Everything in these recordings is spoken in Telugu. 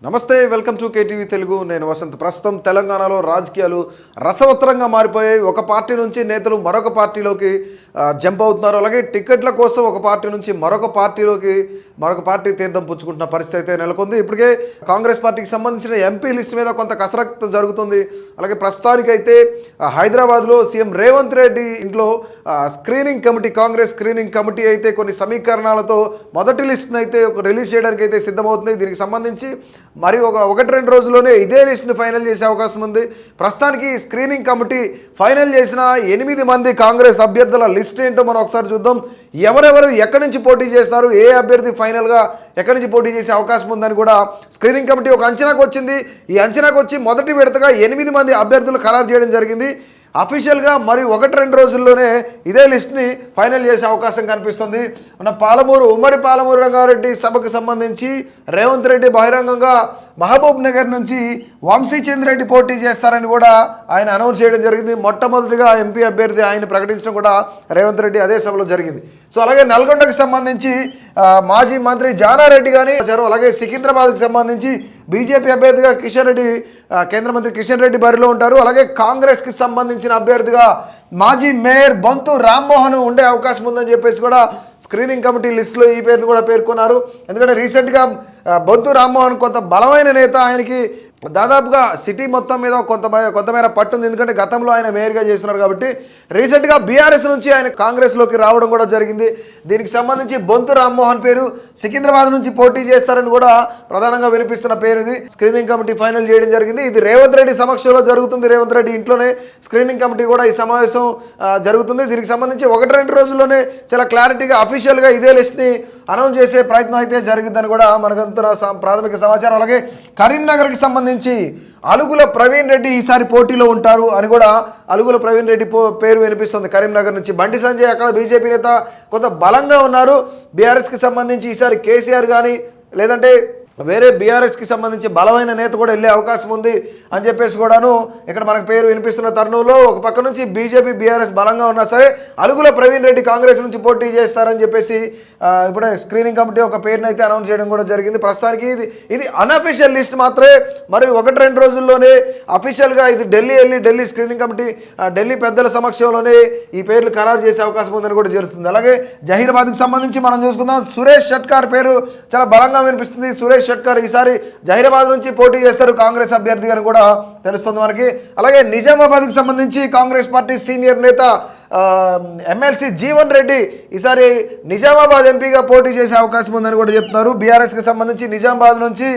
నమస్తే, వెల్కమ్ టు కేటీవీ తెలుగు. నేను వసంత్. ప్రస్తుతం తెలంగాణలో రాజకీయాలు రసవత్తరంగా మారిపోయాయి. ఒక పార్టీ నుంచి నేతలు మరొక పార్టీలోకి జంప్ అవుతున్నారు. అలాగే టికెట్ల కోసం ఒక పార్టీ నుంచి మరొక పార్టీలోకి మరొక పార్టీ తీర్థం పుచ్చుకుంటున్న పరిస్థితి అయితే నెలకొంది. ఇప్పటికే కాంగ్రెస్ పార్టీకి సంబంధించిన ఎంపీ లిస్ట్ మీద కొంత కసరత్తు జరుగుతుంది. అలాగే ప్రస్తుతానికైతే హైదరాబాద్లో సీఎం రేవంత్ రెడ్డి ఇంట్లో screening committee, Congress screening committee అయితే కొన్ని సమీకరణాలతో మొదటి లిస్ట్ని అయితే రిలీజ్ చేయడానికి అయితే సిద్ధమవుతుంది. దీనికి సంబంధించి మరి ఒకటి రెండు రోజుల్లోనే ఇదే లిస్ట్ని ఫైనల్ చేసే అవకాశం ఉంది. ప్రస్తుతానికి స్క్రీనింగ్ కమిటీ ఫైనల్ చేసిన 8 మంది కాంగ్రెస్ అభ్యర్థుల లిస్ట్ ఏంటో మనం ఒకసారి చూద్దాం. ఎవరెవరు ఎక్కడి నుంచి పోటీ చేస్తారు, ఏ అభ్యర్థి ఫైనల్గా ఎక్కడి నుంచి పోటీ చేసే అవకాశం ఉందని కూడా స్క్రీనింగ్ కమిటీ ఒక అంచనాకు వచ్చింది. ఈ అంచనాకు వచ్చి మొదటి విడతగా 8 మంది అభ్యర్థులు ఖరారు చేయడం జరిగింది. అఫీషియల్గా మరి ఒకటి రెండు రోజుల్లోనే ఇదే లిస్ట్ని ఫైనల్ చేసే అవకాశం కనిపిస్తుంది. మన ఉమ్మడి పాలమూరు రంగారెడ్డి సభకు సంబంధించి రేవంత్ రెడ్డి బహిరంగంగా మహబూబ్ నగర్ నుంచి వంశీచంద్రెడ్డి పోటీ చేస్తారని కూడా ఆయన అనౌన్స్ చేయడం జరిగింది. మొట్టమొదటిగా ఎంపీ అభ్యర్థి ఆయన ప్రకటించడం కూడా రేవంత్ రెడ్డి అదే సభలో జరిగింది. సో అలాగే నల్గొండకు సంబంధించి మాజీ మంత్రి జానారెడ్డి కానీ, అలాగే సికింద్రాబాద్కి సంబంధించి బీజేపీ అభ్యర్థిగా కిషన్ రెడ్డి, కేంద్ర మంత్రి కిషన్ రెడ్డి బరిలో ఉంటారు. అలాగే కాంగ్రెస్కి సంబంధించిన అభ్యర్థిగా మాజీ మేయర్ బొంతు రామ్మోహన్ ఉండే అవకాశం ఉందని చెప్పేసి కూడా స్క్రీనింగ్ కమిటీ లిస్టులో ఈ పేరును కూడా పేర్కొన్నారు. ఎందుకంటే రీసెంట్గా బొంతు రామ్మోహన్ కొంత బలమైన నేత, ఆయనకి దాదాపుగా సిటీ మొత్తం మీద కొంతమేర పట్టుంది. ఎందుకంటే గతంలో ఆయన మేయర్గా చేస్తున్నారు కాబట్టి రీసెంట్గా బీఆర్ఎస్ నుంచి ఆయన కాంగ్రెస్లోకి రావడం కూడా జరిగింది. దీనికి సంబంధించి బొంతు రామ్మోహన్ పేరు సికింద్రాబాద్ నుంచి పోటీ చేస్తారని కూడా ప్రధానంగా వినిపిస్తున్న పేరు ఇది. స్క్రీనింగ్ కమిటీ ఫైనల్ చేయడం జరిగింది. ఇది రేవంత్ రెడ్డి సమక్షంలో జరుగుతుంది. రేవంత్ రెడ్డి ఇంట్లోనే స్క్రీనింగ్ కమిటీ కూడా ఈ సమావేశం జరుగుతుంది. దీనికి సంబంధించి ఒకటి రెండు రోజుల్లోనే చాలా క్లారిటీగా అఫీషియల్గా ఇదే లిస్ట్ని అనౌన్స్ చేసే ప్రయత్నం అయితే జరిగిందని కూడా మనకంతున్న ప్రాథమిక సమాచారం. అలాగే కరీంనగర్కి సంబంధించి అలుగుల ప్రవీణ్ రెడ్డి ఈసారి పోటీలో ఉంటారు అని కూడా అలుగుల ప్రవీణ్ రెడ్డి పేరు వినిపిస్తుంది. కరీంనగర్ నుంచి బండి సంజయ్ అక్కడ బీజేపీ నేత కొంత బలంగా ఉన్నారు. బీఆర్ఎస్కి సంబంధించి ఈసారి కేసీఆర్ కానీ లేదంటే వేరే బీఆర్ఎస్కి సంబంధించి బలమైన నేత కూడా వెళ్ళే అవకాశం ఉంది అని చెప్పేసి కూడాను ఇక్కడ మనకు పేరు వినిపిస్తున్న తరుణంలో ఒక పక్క నుంచి బీజేపీ బీఆర్ఎస్ బలంగా ఉన్నా సరే అలుగుల ప్రవీణ్ రెడ్డి కాంగ్రెస్ నుంచి పోటీ చేస్తారని చెప్పేసి ఇప్పుడే స్క్రీనింగ్ కమిటీ ఒక పేరుని అయితే అనౌన్స్ చేయడం కూడా జరిగింది. ప్రస్తుతానికి ఇది అన్అఫీషియల్ లిస్ట్ మాత్రమే. మరి ఒకటి రెండు రోజుల్లోనే అఫీషియల్గా ఇది ఢిల్లీ స్క్రీనింగ్ కమిటీ ఢిల్లీ పెద్దల సమక్షంలోనే ఈ పేర్లు ఖరారు చేసే అవకాశం ఉందని కూడా జరుగుతుంది. అలాగే జహీరాబాద్కి సంబంధించి మనం చూసుకుందాం. సురేష్ షట్కార్ పేరు చాలా బలంగా వినిపిస్తుంది. సురేష్ షట్కార్ ఈసారి జహీరాబాద్ నుంచి పోటీ చేస్తారు కాంగ్రెస్ అభ్యర్థిగా కూడా తెలుస్తుంది మనకి. అలాగే నిజామాబాద్కి సంబంధించి కాంగ్రెస్ పార్టీ సీనియర్ నేత ఎమ్మెల్సీ జీవన్ రెడ్డి ఈసారి నిజామాబాద్ ఎంపీగా పోటీ చేసే అవకాశం ఉందని కూడా చెప్తున్నారు. బీఆర్ఎస్కి సంబంధించి నిజామాబాద్ నుంచి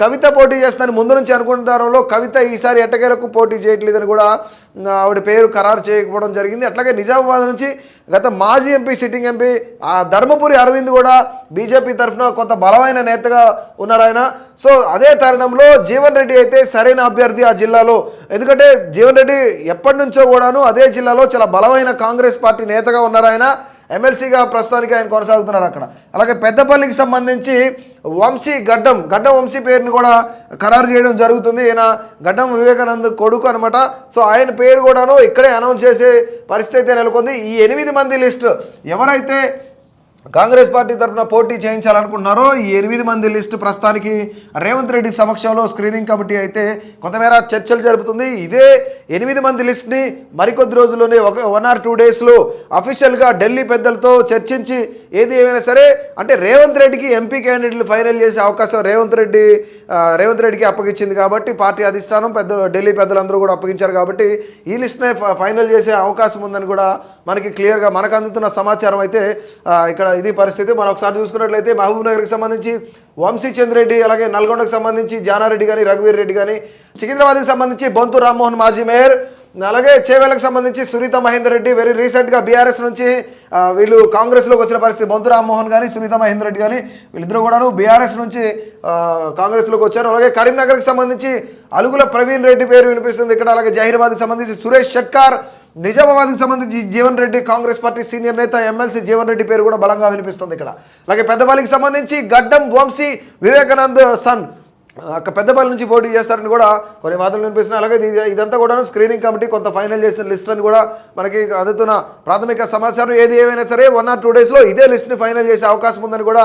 కవిత పోటీ చేస్తారని ముందు నుంచి అనుకుంటారో కవిత ఈసారి ఎట్టకేలకు పోటీ చేయట్లేదని కూడా ఆవిడ పేరు ఖరారు చేయకపోవడం జరిగింది. అట్లాగే నిజామాబాద్ నుంచి గత మాజీ MP, sitting MP Dharmapuri Arvind కూడా బీజేపీ తరఫున కొంత బలమైన నేతగా ఉన్నారు ఆయన. సో అదే తరుణంలో జీవన్ రెడ్డి అయితే సరైన అభ్యర్థి ఆ జిల్లాలో. ఎందుకంటే జీవన్ రెడ్డి ఎప్పటి నుంచో కూడాను అదే జిల్లాలో చాలా బలమైన కాంగ్రెస్ పార్టీ నేతగా ఉన్నారు. ఆయన ఎమ్మెల్సీగా ప్రస్తుతానికి ఆయన కొనసాగుతున్నారు అక్కడ. అలాగే పెద్దపల్లికి సంబంధించి గడ్డం వంశీ పేరుని కూడా ఖరారు చేయడం జరుగుతుంది. ఈయన గడ్డం వివేకానంద్ కొడుకు అనమాట. సో ఆయన పేరు కూడాను ఇక్కడే అనౌన్స్ చేసే పరిస్థితి నెలకొంది. ఈ 8 మంది లిస్టు ఎవరైతే కాంగ్రెస్ పార్టీ తరఫున పోటీ చేయించాలనుకుంటున్నారో ఈ 8 మంది లిస్టు ప్రస్తుతానికి రేవంత్ రెడ్డి సమక్షంలో స్క్రీనింగ్ కమిటీ అయితే కొంతమేర చర్చలు జరుపుతుంది. ఇదే 8 మంది లిస్ట్ని మరికొద్ది రోజుల్లోనే 1 or 2 డేస్లో అఫీషియల్గా ఢిల్లీ పెద్దలతో చర్చించి ఏది ఏమైనా సరే అంటే రేవంత్ రెడ్డికి ఎంపీ క్యాండిడేట్లు ఫైనల్ చేసే అవకాశం రేవంత్ రెడ్డికి అప్పగించింది కాబట్టి పార్టీ అధిష్టానం ఢిల్లీ పెద్దలందరూ కూడా అప్పగించారు కాబట్టి ఈ లిస్ట్నే ఫైనల్ చేసే అవకాశం ఉందని కూడా మనకి క్లియర్గా మనకు అందుతున్న సమాచారం అయితే ఇక్కడ ఇది పరిస్థితి. మనం ఒకసారి చూసుకున్నట్లయితే మహబూబ్ నగర్కి సంబంధించి వంశీచంద్రెడ్డి, అలాగే నల్గొండకు సంబంధించి జానారెడ్డి కానీ రఘువీర్ రెడ్డి కానీ, సికింద్రాబాద్కి సంబంధించి బొంతు రామ్మోహన్ మాజీ మేయర్, అలాగే చేవేలకు సంబంధించి సునీత మహేందర్ రెడ్డి వెరీ రీసెంట్గా బీఆర్ఎస్ నుంచి వీళ్ళు కాంగ్రెస్లోకి వచ్చిన పరిస్థితి. బొంతు రామ్మోహన్ కానీ సునీత మహేందర్ రెడ్డి కానీ వీళ్ళిద్దరూ కూడాను బీఆర్ఎస్ నుంచి కాంగ్రెస్లోకి వచ్చారు. అలాగే కరీంనగర్కి సంబంధించి అలుగుల ప్రవీణ్ రెడ్డి పేరు వినిపిస్తుంది ఇక్కడ. అలాగే జహీరాబాద్కి సంబంధించి సురేష్ షట్కార్, నిజామాబాద్కి సంబంధించి జీవన్ రెడ్డి కాంగ్రెస్ పార్టీ సీనియర్ నేత ఎమ్మెల్సీ జీవన్ రెడ్డి పేరు కూడా బలంగా వినిపిస్తుంది ఇక్కడ. అలాగే పెద్దపల్లికి సంబంధించి గడ్డం వంశీ వివేకానంద్ సన్ అక్కడ పెద్దపల్లి నుంచి పోటీ చేస్తారని కూడా కొన్ని వార్తలు వినిపిస్తున్నాయి. అలాగే ఇదంతా కూడా స్క్రీనింగ్ కమిటీ కొంత ఫైనల్ చేసిన లిస్ట్ అని కూడా మనకి అందుతున్న ప్రాథమిక సమాచారం. ఏది ఏమైనా సరే 1 or 2 డేస్లో ఇదే లిస్ట్ని ఫైనల్ చేసే అవకాశం ఉందని కూడా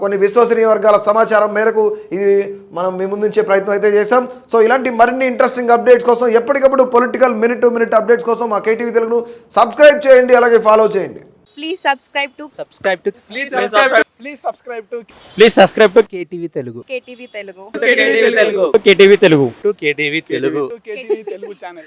కొన్ని విశ్వసనీయ వర్గాల సమాచారం మేరకు ఇది మనం మీ ముందుంచే ప్రయత్నం అయితే చేశాం. సో ఇలాంటి మరిన్ని ఇంట్రెస్టింగ్ అప్డేట్స్ కోసం ఎప్పటికప్పుడు political minute to minute updates కోసం మా కేటీవీ తెలుగును సబ్స్క్రైబ్ చేయండి, అలాగే ఫాలో చేయండి. Please subscribe to KTV Telugu. KTV Telugu. KTV Telugu channel.